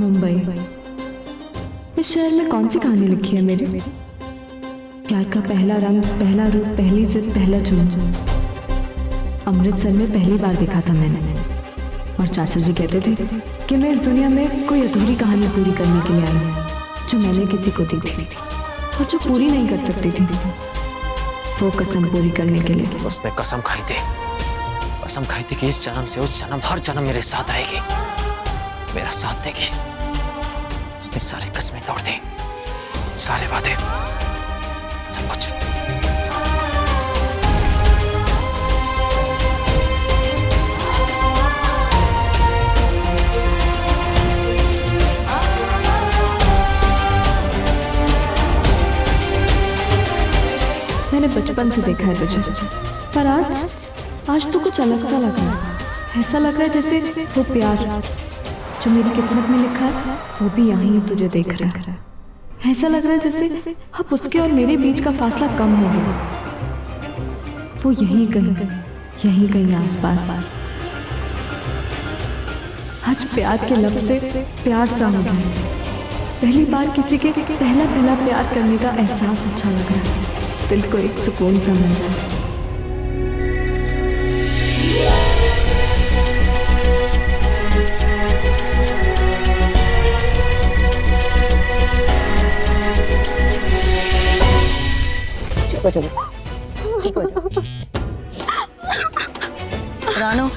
मुंबई। इस शहर में कौन सी कहानी लिखी है मेरे? प्यार का पहला रंग, पहला रूप, पहली जिद, पहला झुमझुम अमृतसर में पहली बार देखा था मैंने। और चाचा जी कहते थे कि मैं इस दुनिया में कोई अधूरी कहानी पूरी करने के लिए आई हूँ, जो मैंने किसी को दी थी और जो पूरी नहीं कर सकती थी, वो कसम पूरी करने के लिए। उसने कसम खाई थी कि इस जन्म से उस जन्म हर जन्म मेरे साथ रहेगी, मेरा साथ देगी। उसने सारी कस्में तोड़ दी, सारे वादे, सब कुछ। मैंने बचपन से देखा है तुझे, पर आज तो कुछ अलग सा लग रहा है। ऐसा लग रहा है जैसे वो प्यार जो मेरी किस्मत में लिखा है वो भी यहाँ तुझे देख रहा है। ऐसा लग रहा है जैसे अब उसके और मेरे बीच का फासला कम हो गया। वो यहीं कहीं आसपास। आज प्यार के लफ्ज़ से प्यार सा हो गया है। पहली बार किसी के पहला प्यार करने का एहसास अच्छा लग रहा है। दिल को एक सुकून सा मिल रहा है। रानो,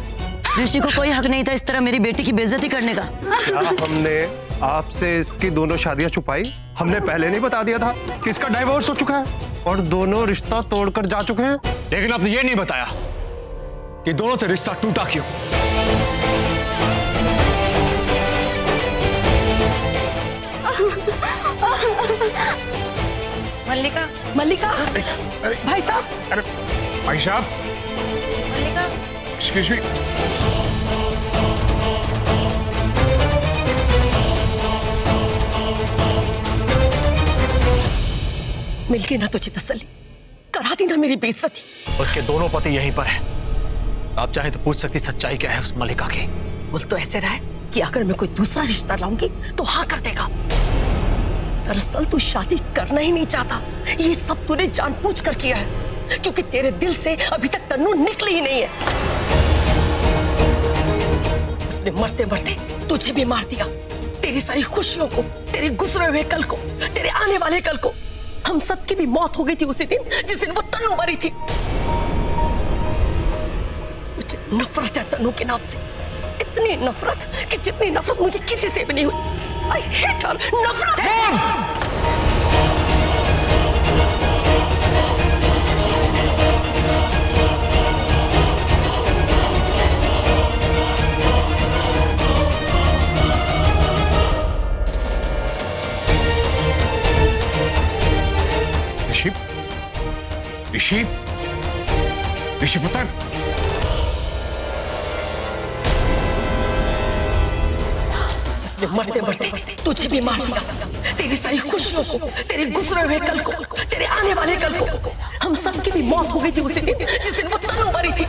ऋषि को कोई हक नहीं था इस तरह मेरी बेटी की बेइज्जती करने का। क्या हमने आपसे इसकी दोनों शादियां छुपाई? हमने पहले नहीं बता दिया था कि इसका डाइवोर्स हो चुका है और दोनों रिश्ता तोड़कर जा चुके हैं? लेकिन आपने ये नहीं बताया कि दोनों से रिश्ता टूटा क्यों। मल्लिका, अरे भाई साहब, अरे भाई साहब, मल्लिका, एक्सक्यूज मी। मिल के ना तुझे तसल्ली, करा दी ना मेरी बेइज्जती। उसके दोनों पति यहीं पर हैं। आप चाहे तो पूछ सकती सच्चाई क्या है उस मल्लिका की। बोल तो ऐसे रहा है कि अगर मैं कोई दूसरा रिश्ता लाऊंगी तो हाँ कर देगा। दरअसल तू शादी करना ही नहीं चाहता। ये सब तूने जानबूझकर किया है, क्योंकि तेरे दिल से अभी तक तन्नू निकली ही नहीं है। उसने मरते मरते तुझे भी मार दिया, तेरी सारी खुशियों को, तेरे गुजरे हुए कल को, तेरे आने वाले कल को। हम सबकी भी मौत हो गई थी उसी दिन जिस दिन वो तन्नू मरी थी। मुझे नफरत है तन्नू के नाम से, इतनी नफरत कि जितनी नफरत मुझे किसी से भी नहीं हुई। I hate her, नफरत है। ऋषि पुत्र, मरते मरते तुझे भी मार दिया, तेरी सारी खुशियों को, तेरे गुजरे हुए कल को, तेरे आने वाले कल को। हम सबकी भी मौत हो गई थी उसी दिन जिस दिन वो तन्नू मरी थी।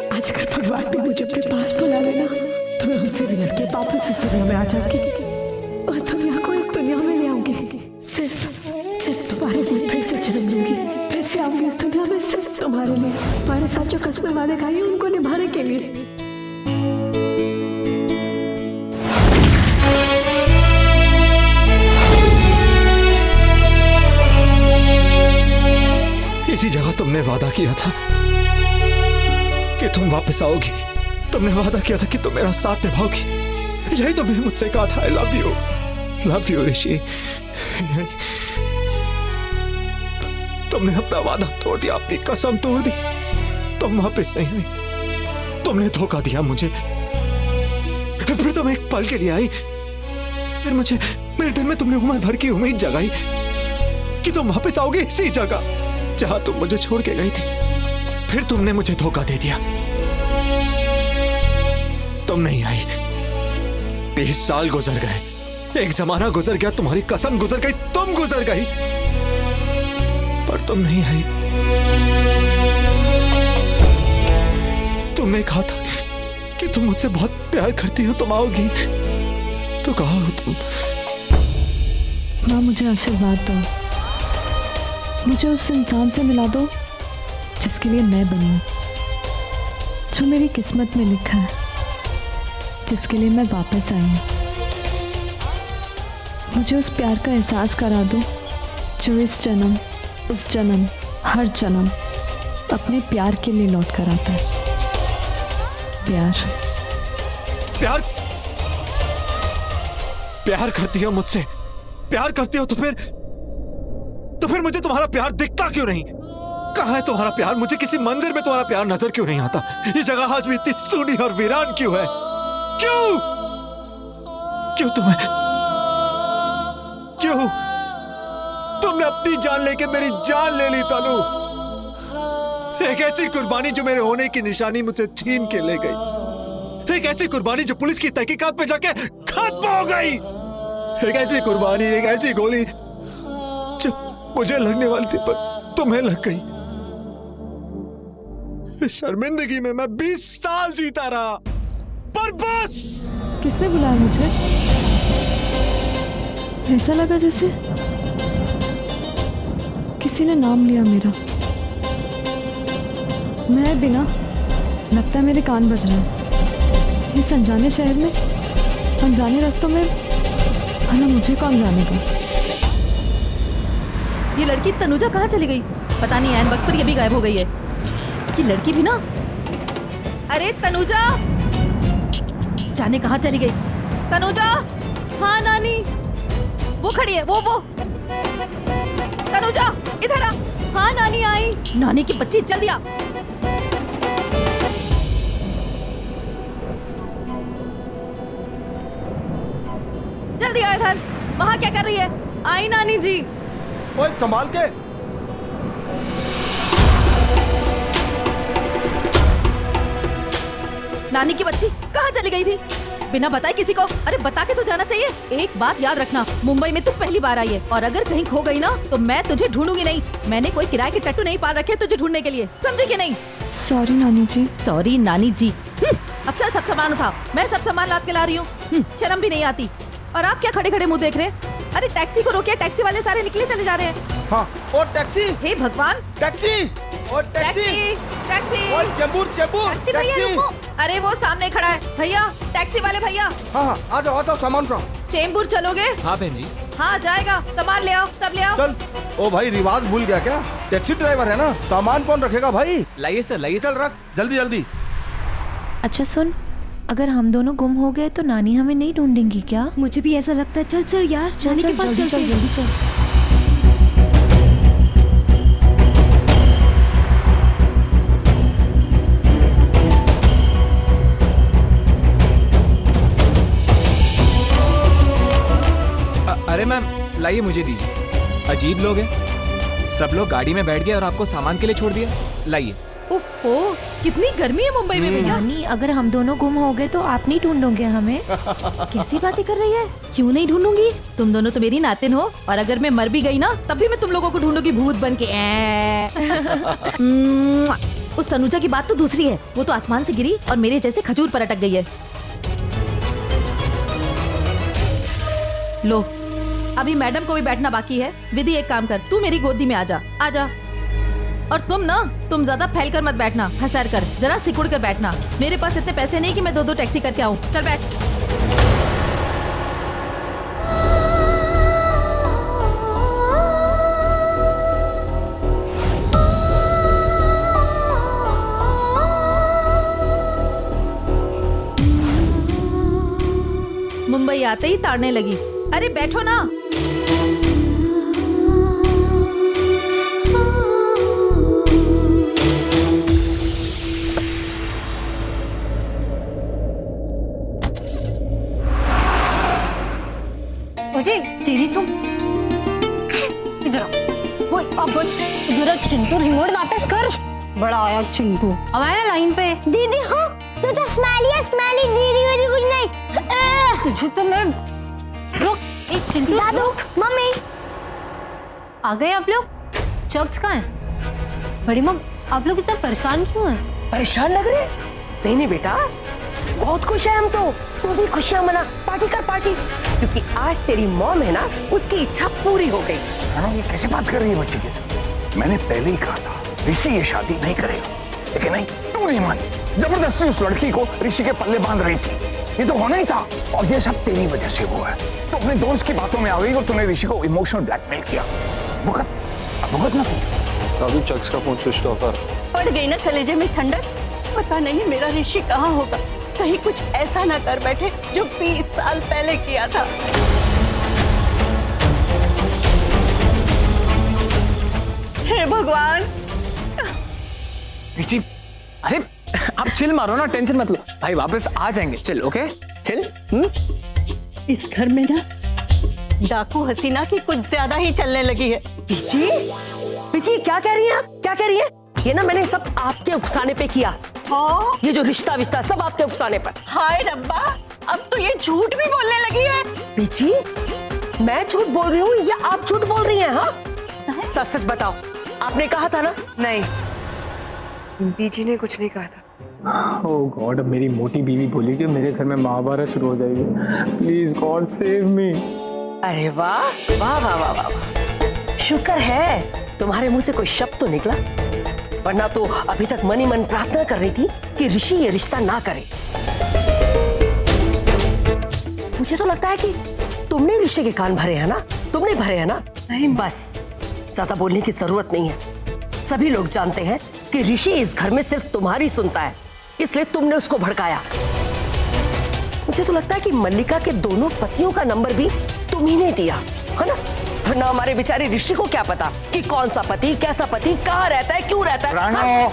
आज अगर भगवान भी मुझे अपने पास बुला लेना तो मैं उनसे विलड़ के वापस इस दुनिया में आ जाऊंगी। उस दुनिया को इस दुनिया में ले आऊंगी। सिर्फ तुम्हारे लिए फिर से जन्म लूंगी। फिर से आऊंगी इस दुनिया में सिर्फ तुम्हारे लिए। तुम्हारे साथ जो कस्में वादे खाई हैं उनको निभाने के लिए। इसी जगह तुमने वादा किया था कि तुम वापस आओगी। तुमने वादा किया था कि तुम मेरा साथ निभाओगी। यही तुमने मुझसे कहा था, आई लव यू ऋषि। तुमने अपना वादा तोड़ दिया, अपनी कसम तोड़ दी। तुम वापस नहीं आई, तुमने धोखा दिया मुझे। फिर तुम एक पल के लिए आई, फिर मेरे दिल में तुमने उम्र भर की उम्मीद जगाई कि तुम वापस आओगे इसी जगह जहां तुम मुझे छोड़ के गई थी। फिर तुमने मुझे धोखा दे दिया, तुम नहीं आई। 20 साल गुजर गए, एक जमाना गुजर गया, तुम्हारी कसम गुजर गई, तुम गुजर गई, पर तुम नहीं आई। तुमने कहा था कि तुम मुझसे बहुत प्यार करती हो, तुम आओगी, तो कहा हो तुम। माँ मुझे आशीर्वाद दो, मुझे उस इंसान से मिला दो जिसके लिए मैं बनी हूँ, जो मेरी किस्मत में लिखा है, जिसके लिए मैं वापस आई हूँ। मुझे उस प्यार का एहसास करा दो जो इस जन्म, उस जन्म, हर जन्म अपने प्यार के लिए लौट कर आता है। प्यार प्यार प्यार करती हो मुझसे, प्यार करती हो तो फिर मुझे तुम्हारा प्यार दिखता क्यों नहीं? कहाँ है तुम्हारा प्यार? मुझे किसी मंदिर में तुम्हारा प्यार नजर क्यों नहीं आता? ये जगह आज भी इतनी सूनी और वीरान क्यों है? क्यों क्यों तुमने अपनी जान लेके मेरी जान ले ली तनु। एक ऐसी कुर्बानी जो मेरे होने की निशानी मुझसे छीन के ले गई, एक ऐसी कुर्बानी जो पुलिस की तहकीकात पे जाके खत्म हो गई, एक ऐसी कुर्बानी, एक ऐसी गोली जो मुझे लगने वाली थी पर तुम्हें लग गई। इस शर्मिंदगी में मैं 20 साल जीता रहा, पर बस। किसने बुलाया मुझे? ऐसा लगा जैसे किसी ने नाम लिया मेरा। मैं बिना, लगता है मेरे कान बज रहे हैं। इस अनजाने शहर में, अनजाने रास्तों में, भला मुझे कौन जानेगा? ये लड़की तनुजा कहाँ चली गई? पता नहीं, ऐन वक्त पर ये भी गायब हो गई है। ये लड़की भी ना, अरे तनुजा, जाने कहाँ चली गई? तनुजा! हाँ नानी, वो खड़ी है, वो तनुजा इधर आ। हाँ नानी आई। नानी की बच्ची, जल्दी आ। जल्दी आ इधर। वहाँ क्या कर रही है? आई नानी जी। ओए संभाल के। नानी की बच्ची कहाँ चली गई थी बिना बताए किसी को? अरे बता के तो जाना चाहिए। एक बात याद रखना, मुंबई में तू पहली बार आई है और अगर कहीं खो गई ना तो मैं तुझे ढूंढूंगी नहीं। मैंने कोई किराए के टट्टू नहीं पाल रखे तुझे ढूंढने के लिए, समझे कि नहीं? सॉरी नानी जी। सॉरी नानी जी। अब चल सब सामान उठाओ, मैं सब सामान लाद के ला रही हूँ। शर्म भी नहीं आती। और आप क्या खड़े खड़े मुंह देख रहे हैं? अरे टैक्सी को रोकिए, टैक्सी वाले सारे निकले चले जा रहे हैं। हाँ, और टैक्सी। हे भगवान, टैक्सी और टैक्सी। टैक्सी और चेंबूर टैक्सी भैया रुको। अरे वो सामने खड़ा है भैया, टैक्सी वाले भैया। हाँ हाँ, आ जाओ सामान उठाओ। चेंबूर चलोगे? हाँ बहन जी। हाँ जाएगा, सामान ले आओ, सब ले आओ। चल। ओ भाई, रिवाज भूल गया क्या? टैक्सी ड्राइवर है ना, सामान कौन रखेगा भाई? लाइए सर, लाइए। चल रख, जल्दी जल्दी। अच्छा सुन, अगर हम दोनों गुम हो गए तो नानी हमें नहीं ढूंढेंगी क्या? मुझे भी ऐसा लगता है। चल चल यार, चल नानी चल के पास जल्दी चलते चल, हैं। जल्दी चल। अरे मैम, लाइए, मुझे दीजिए। अजीब लोग हैं, सब लोग गाड़ी में बैठ गए और आपको सामान के लिए छोड़ दिया। लाइए। उफ़्फ़ो, कितनी गर्मी है मुंबई में भैया। नानी, अगर हम दोनों गुम हो गए तो आप नहीं ढूंढोगे हमें? कैसी बातें कर रही है? क्यों नहीं ढूंढूंगी? तुम दोनों तो मेरी नातिन हो और अगर मैं मर भी गई ना तब भी मैं तुम लोगों को ढूंढूंगी भूत बन के। उस तनुजा की बात तो दूसरी है, वो तो आसमान से गिरी और मेरे जैसे खजूर पर अटक गई है। लो, अभी मैडम को भी बैठना बाकी है। विधि एक काम कर, तू मेरी गोदी में आजा, आजा। और तुम ज्यादा फैल कर मत बैठना, हंसर कर, जरा सिकुड़ कर बैठना। मेरे पास इतने पैसे नहीं कि मैं 2-2 टैक्सी करके आऊं। चल बैठ। मुंबई आते ही ताड़ने लगी। अरे बैठो ना। तेरी तुम इधर बोल, अब बोल इधर। चिंटू रिमोट वापस कर। बड़ा आया चिंटू, अब आया लाइन पे। दीदी हो, तू तो स्माइली है, स्माइली। दीदी वेदी कुछ नहीं। तुझे तो मैं रुक, एक चिंटू दादू, मम्मी। आ गए आप लोग? चक्स कहाँ है? बड़ी मम, आप लोग इतना परेशान क्यों हैं? परेशान लग रहे? नहीं नहीं बेटा, बहुत खुश है हम तो। तू भी खुशियां मना, पार्टी कर पार्टी, क्योंकि आज तेरी मॉम है ना, उसकी इच्छा पूरी हो गई। ये कैसे बात कर रही है बच्चे के साथ? मैंने पहले ही कहा था ऋषि ये शादी नहीं करेगा, लेकिन नहीं, तू नहीं मानी। जबरदस्ती उस लड़की को ऋषि के पल्ले बांध रही थी। ये तो होना ही था, और ये सब तेरी वजह से हुआ है। तो अपने दोस्त की बातों में आ गई और तूने ऋषि को इमोशनल ब्लैकमेल किया। भुगत ना। अभी चक्स का फोन स्विच ऑफ है। पड़ गई ना कलेजे में ठंडक। पता नहीं मेरा ऋषि कहाँ होगा, कहीं कुछ ऐसा ना कर बैठे जो 20 साल पहले किया था। हे भगवान। ऋषि, अरे आप चिल मारो ना, टेंशन मत लो, भाई वापस आ जाएंगे। Chill, okay chill. इस घर में ना डाकू हसीना की कुछ ज्यादा ही चलने लगी है। पिची, पिची क्या कह रही हैं आप? क्या कह रही हैं? ये ना मैंने सब आपके उकसाने पे किया। हाँ? ये जो रिश्ता विश्ता सब आपके उकसाने पर। हाय रब्बा, अब तो ये झूठ भी बोलने लगी है। पिची, मैं झूठ बोल रही हूँ या आप झूठ बोल रही हैं? हाँ, सच सच बताओ, आपने कहा था ना? नहीं, बीजी ने कुछ नहीं कहा था। ओह गॉड, अब मेरी मोटी बीवी बोली कि मेरे घर में महाभारत शुरू हो जाएगी। Please God save me. अरे वाह वाह वाह वाह वाह, शुक्र है तुम्हारे मुंह से कोई शब्द तो निकला, वरना तो अभी तक मन ही मन प्रार्थना कर रही थी कि ऋषि ये रिश्ता ना करे। मुझे तो लगता है कि तुमने ऋषि के कान भरे हैं ना, तुमने भरे हैं ना? नहीं, बस ज्यादा बोलने की जरूरत नहीं है। सभी लोग जानते हैं कि ऋषि इस घर में सिर्फ तुम्हारी सुनता है, इसलिए तुमने उसको भड़काया। मुझे तो लगता है कि मल्लिका के दोनों पतियों का नंबर भी तुम ही ने दिया है ना, वरना हमारे बेचारे ऋषि को क्या पता कि कौन सा पति, कैसा पति, कहाँ रहता है, क्यों रहता है। रानो,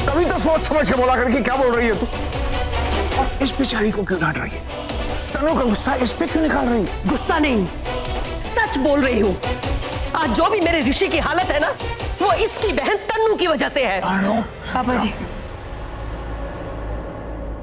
कभी तो सोच समझ के बोला करके क्या बोल रही है तू? और इस बेचारी को क्यों डांट रही है? तनु का गुस्सा इस पे क्यों निकाल रही है? गुस्सा नहीं, सच बोल रही हूँ। आज जो भी मेरे ऋषि की हालत है ना, वो इसकी बहन तन्नू की वजह से है। रानो, पापा जी,